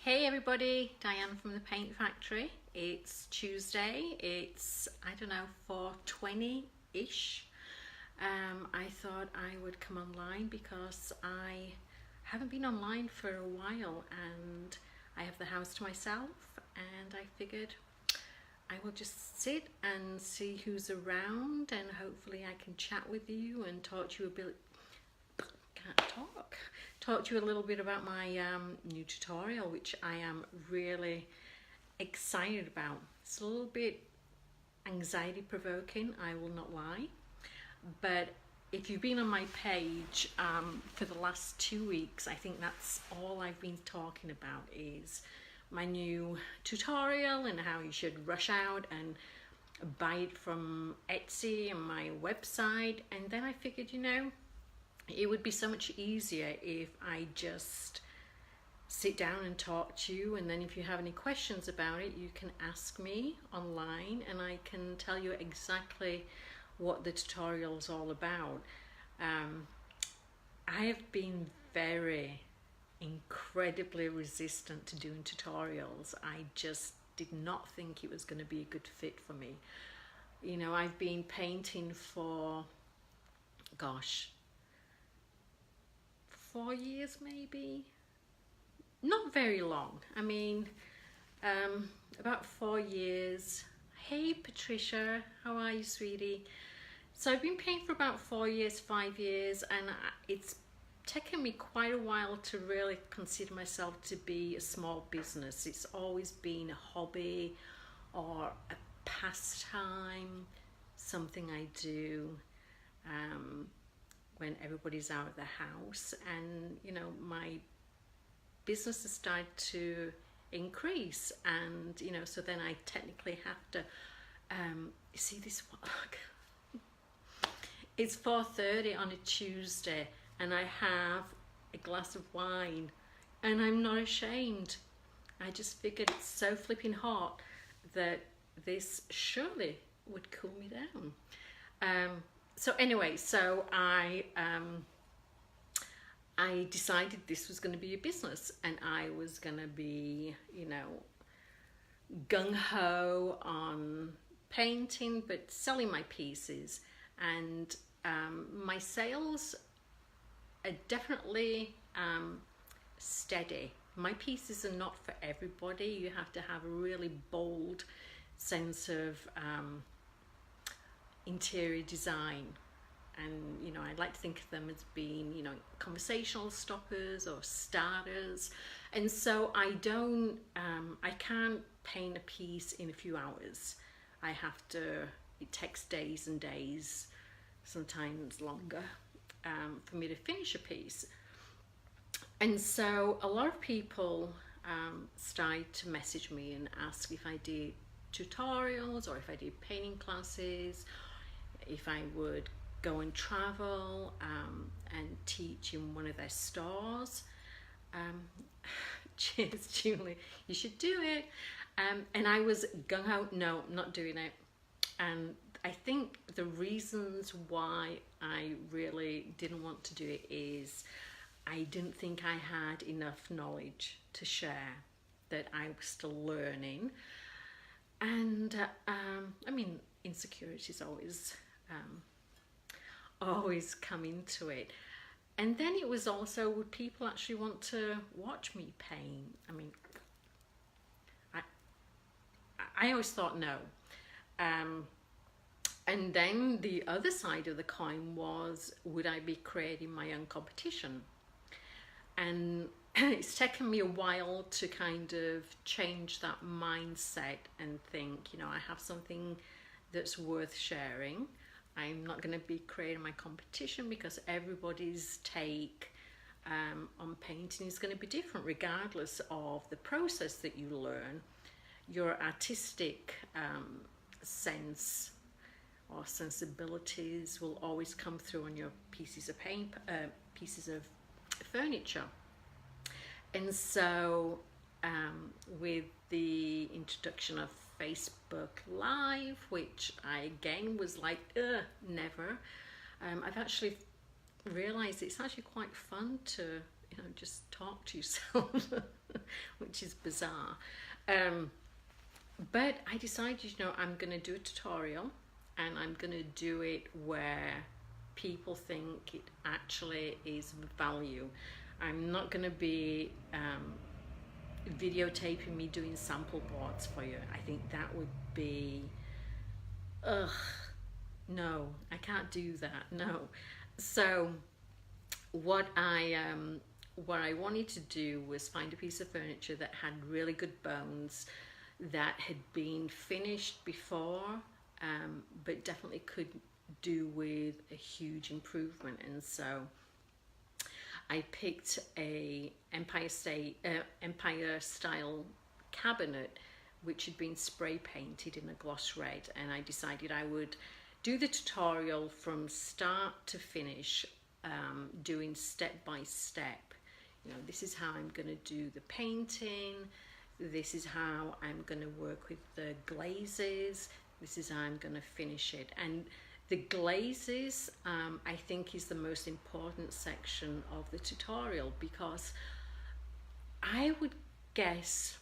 Hey everybody, Diane from the Paint Factory. It's Tuesday, it's, I don't know, 4:20-ish. I thought I would come online because I haven't been online for a while and I have the house to myself, and I figured I will just sit and see who's around, and hopefully I can chat with you and talk to you a bit. Talk to you a little bit about my new tutorial, which I am really excited about. It's a little bit anxiety provoking, I will not lie, but if you've been on my page for the last 2 weeks, I think that's all I've been talking about is my new tutorial and how you should rush out and buy it from Etsy and my website. And then I figured, it would be so much easier if I just sit down and talk to you, and then if you have any questions about it, you can ask me online and I can tell you exactly what the tutorial is all about. I have been incredibly resistant to doing tutorials. I just did not think it was going to be a good fit for me. I've been painting for, gosh, 4 years maybe, not very long. About 4 years. Hey Patricia, how are you, sweetie? So I've been painting for about 4 years, 5 years, and it's taken me quite a while to really consider myself to be a small business. It's always been a hobby or a pastime, something I do when everybody's out of the house. And my business has started to increase, and so then I technically have to see this it's 4:30 on a Tuesday and I have a glass of wine and I'm not ashamed. I just figured it's so flipping hot that this surely would cool me down. So anyway, I decided this was going to be a business, and I was going to be, gung-ho on painting, but selling my pieces. And my sales are definitely steady. My pieces are not for everybody. You have to have a really bold sense of interior design, and I like to think of them as being conversational stoppers or starters. And so I can't paint a piece in a few hours. It takes days and days, sometimes longer, for me to finish a piece. And so a lot of people started to message me and ask if I did tutorials or if I did painting classes, if I would go and travel and teach in one of their stores. Cheers, Julie, you should do it. And I was gung-ho, no, I'm not doing it. And I think the reasons why I really didn't want to do it is I didn't think I had enough knowledge to share, that I was still learning. And insecurities always come into it. And then it was also, would people actually want to watch me paint? I always thought no. And then the other side of the coin was, would I be creating my own competition? And it's taken me a while to kind of change that mindset and think, I have something that's worth sharing. I'm not going to be creating my competition, because everybody's take on painting is going to be different regardless of the process that you learn. Your artistic sense or sensibilities will always come through on your pieces of paint, pieces of furniture. And so with the introduction of Facebook Live, which I again was like, never, I've actually realized it's actually quite fun to just talk to yourself, which is bizarre. Um, but I decided, I'm going to do a tutorial, and I'm going to do it where people think it actually is value. I'm not going to be videotaping me doing sample boards for you. I think that would be, ugh, no, I can't do that, no. So what I wanted to do was find a piece of furniture that had really good bones, that had been finished before, but definitely could do with a huge improvement. And so I picked a Empire style cabinet which had been spray painted in a gloss red, and I decided I would do the tutorial from start to finish, doing step by step. This is how I'm going to do the painting, this is how I'm going to work with the glazes, this is how I'm going to finish it. And the glazes, I think, is the most important section of the tutorial, because I would guess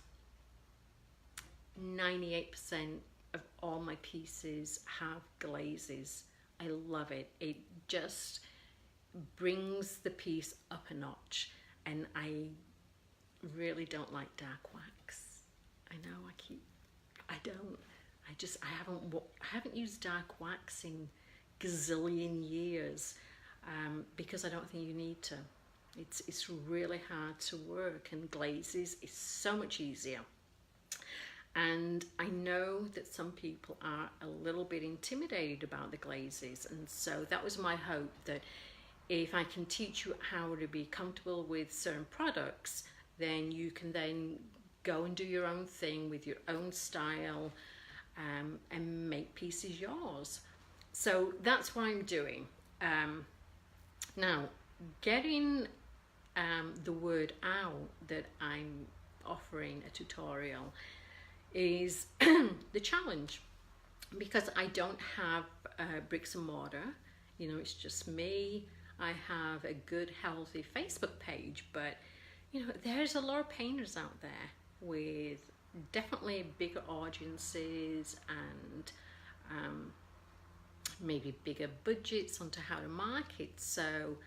98% of all my pieces have glazes. I love it. It just brings the piece up a notch, and I really don't like dark wax. I know I haven't used dark wax in gazillion years, because I don't think you need to. It's really hard to work, and glazes is so much easier. And I know that some people are a little bit intimidated about the glazes, and so that was my hope, that if I can teach you how to be comfortable with certain products, then you can then go and do your own thing with your own style, and make pieces yours. So that's what I'm doing. Now, getting the word out that I'm offering a tutorial is the challenge, because I don't have bricks and mortar. It's just me. I have a good, healthy Facebook page, but there's a lot of painters out there with definitely bigger audiences and maybe bigger budgets onto how to market. So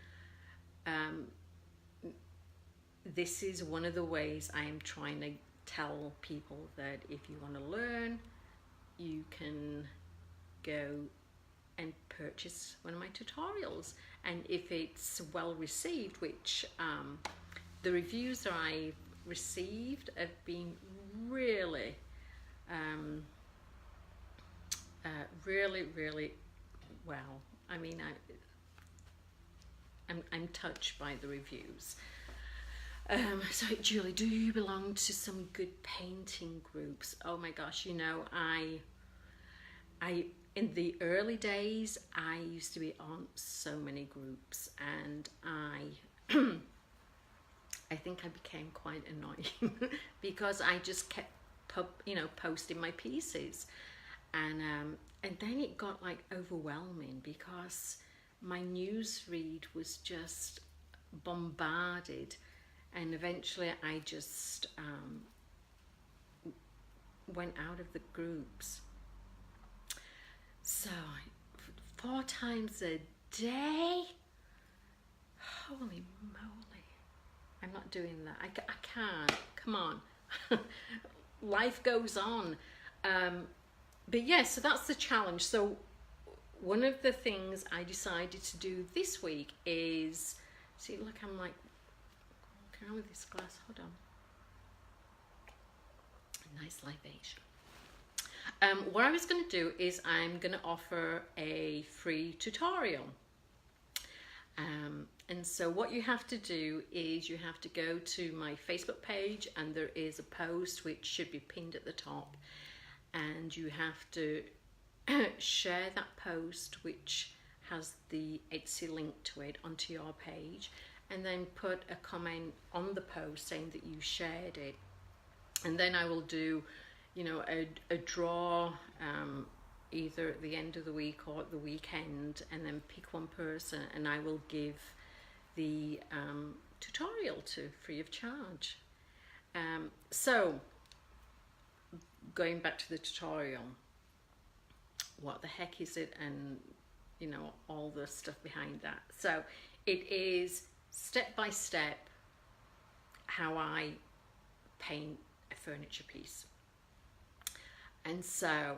this is one of the ways I am trying to tell people that if you want to learn, you can go and purchase one of my tutorials. And if it's well received, which the reviews that I've received have been really really well. I mean, I'm touched by the reviews. So Julie, do you belong to some good painting groups? Oh my gosh, I in the early days, I used to be on so many groups, and I think I became quite annoying because I just kept posting my pieces, and then it got like overwhelming, because my newsfeed was just bombarded. And eventually I just went out of the groups. So 4 times a day? Holy moly. I'm not doing that. I can't. Come on. Life goes on. But yeah, so that's the challenge. So one of the things I decided to do this week is, see, look, I'm like, on with this glass, hold on. A nice libation. What I was going to do is I'm going to offer a free tutorial. And so what you have to do is you have to go to my Facebook page, and there is a post which should be pinned at the top, and you have to share that post, which has the Etsy link to it, onto your page, and then put a comment on the post saying that you shared it. And then I will do, a draw, either at the end of the week or at the weekend, and then pick one person, and I will give the tutorial to free of charge. So going back to the tutorial, what the heck is it, and you know, all the stuff behind that. So it is step by step how I paint a furniture piece. And so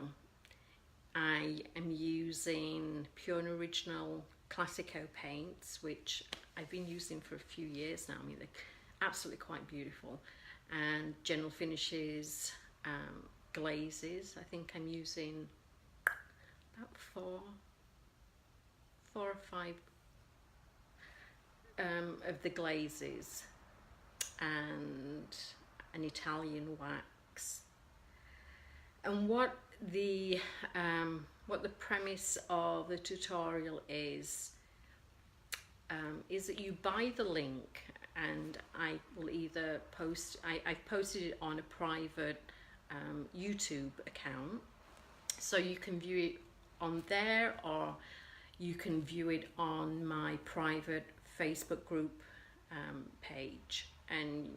I am using Pure and Original Classico paints, which I've been using for a few years now. I mean, they're absolutely quite beautiful. And General Finishes glazes. I think I'm using about four or five of the glazes, and an Italian wax. And what the premise of the tutorial is that you buy the link, and I will either post, I've posted it on a private YouTube account, so you can view it on there, or you can view it on my private Facebook group page. And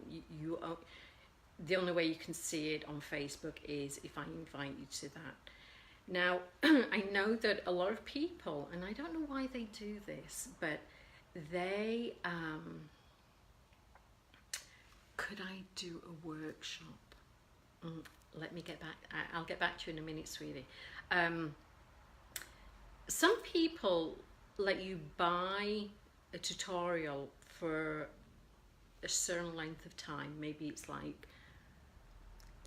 the only way you can see it on Facebook is if I invite you to that. Now, I know that a lot of people, and I don't know why they do this, but they, could I do a workshop? Let me get back, I'll get back to you in a minute, sweetie. Some people let you buy a tutorial for a certain length of time. Maybe it's like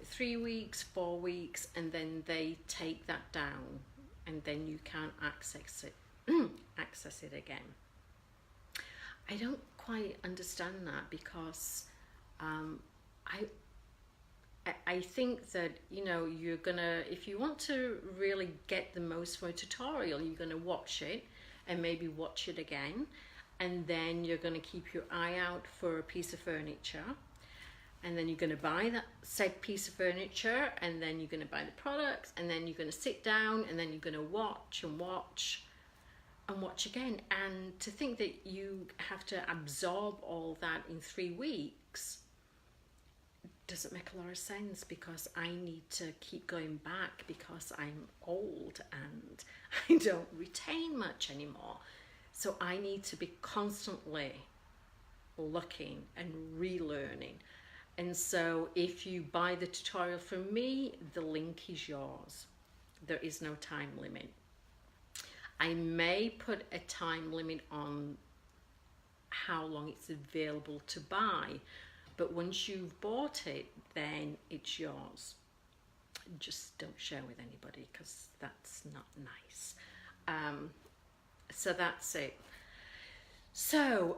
3 weeks, 4 weeks, and then they take that down, and then you can't access it again. I don't quite understand that, because I think that, you know, you're gonna, if you want to really get the most from a tutorial, you're gonna watch it and maybe watch it again, and then you're gonna keep your eye out for a piece of furniture, and then you're gonna buy that said piece of furniture, and then you're gonna buy the products, and then you're gonna sit down, and then you're gonna watch and watch and watch again. And to think that you have to absorb all that in 3 weeks doesn't make a lot of sense, because I need to keep going back, because I'm old and I don't retain much anymore. So I need to be constantly looking and relearning. And so if you buy the tutorial from me, the link is yours. There is no time limit. I may put a time limit on how long it's available to buy, but once you've bought it, then it's yours. Just don't share with anybody, because that's not nice. So that's it. So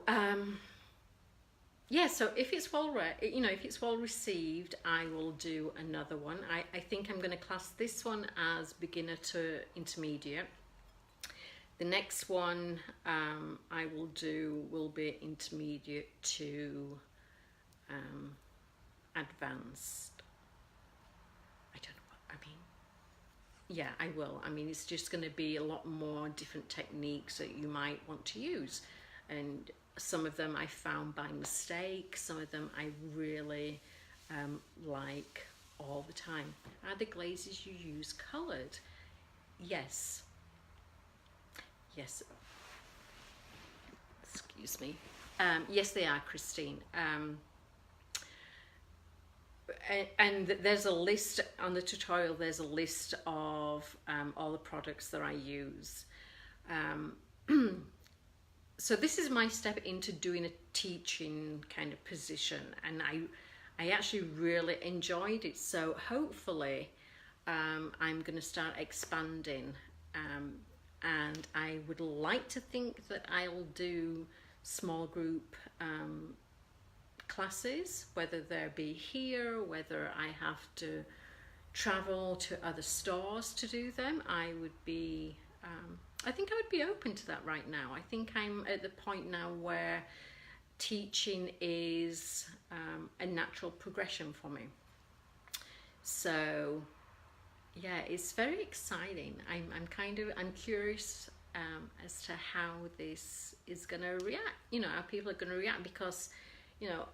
yeah, so if it's if it's well received, I will do another one. I think I'm going to class this one as beginner to intermediate. The next one I will do will be intermediate to advanced. I don't know what I mean. Yeah, I will. I mean, it's just going to be a lot more different techniques that you might want to use, and some of them I found by mistake, some of them I really like all the time. Are the glazes you use coloured? Yes. Yes. Excuse me. Yes, they are, Christine. And there's a list on the tutorial, there's a list of all the products that I use. So this is my step into doing a teaching kind of position, and I actually really enjoyed it. So hopefully I'm going to start expanding, and I would like to think that I'll do small group classes, whether they be here, whether I have to travel to other stores to do them. I think I would be open to that right now. I think I'm at the point now where teaching is a natural progression for me. So yeah, it's very exciting. I'm curious as to how this is going to react, how people are going to react, because you know,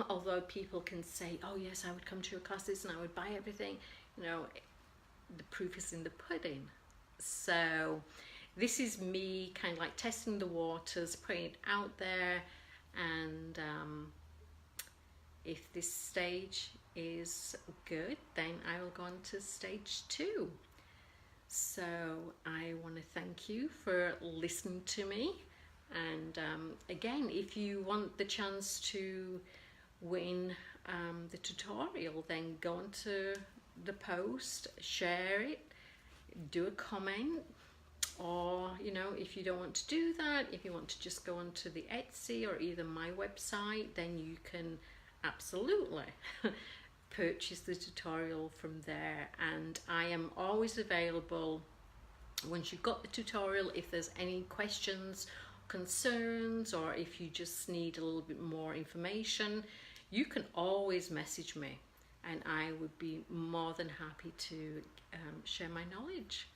although people can say, oh yes, I would come to your classes and I would buy everything, you know, the proof is in the pudding. So this is me kind of like testing the waters, putting it out there, and if this stage is good, then I will go on to stage 2. So I want to thank you for listening to me, and again, if you want the chance to win the tutorial, then go onto the post, share it, do a comment, or you know, if you don't want to do that, if you want to just go onto the Etsy or either my website, then you can absolutely purchase the tutorial from there. And I am always available once you've got the tutorial. If there's any questions, concerns, or if you just need a little bit more information, you can always message me, and I would be more than happy to share my knowledge.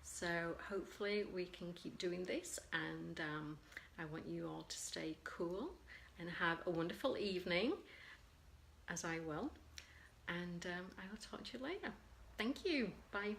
So hopefully we can keep doing this, and I want you all to stay cool and have a wonderful evening, as I will, and I will talk to you later. Thank you. Bye.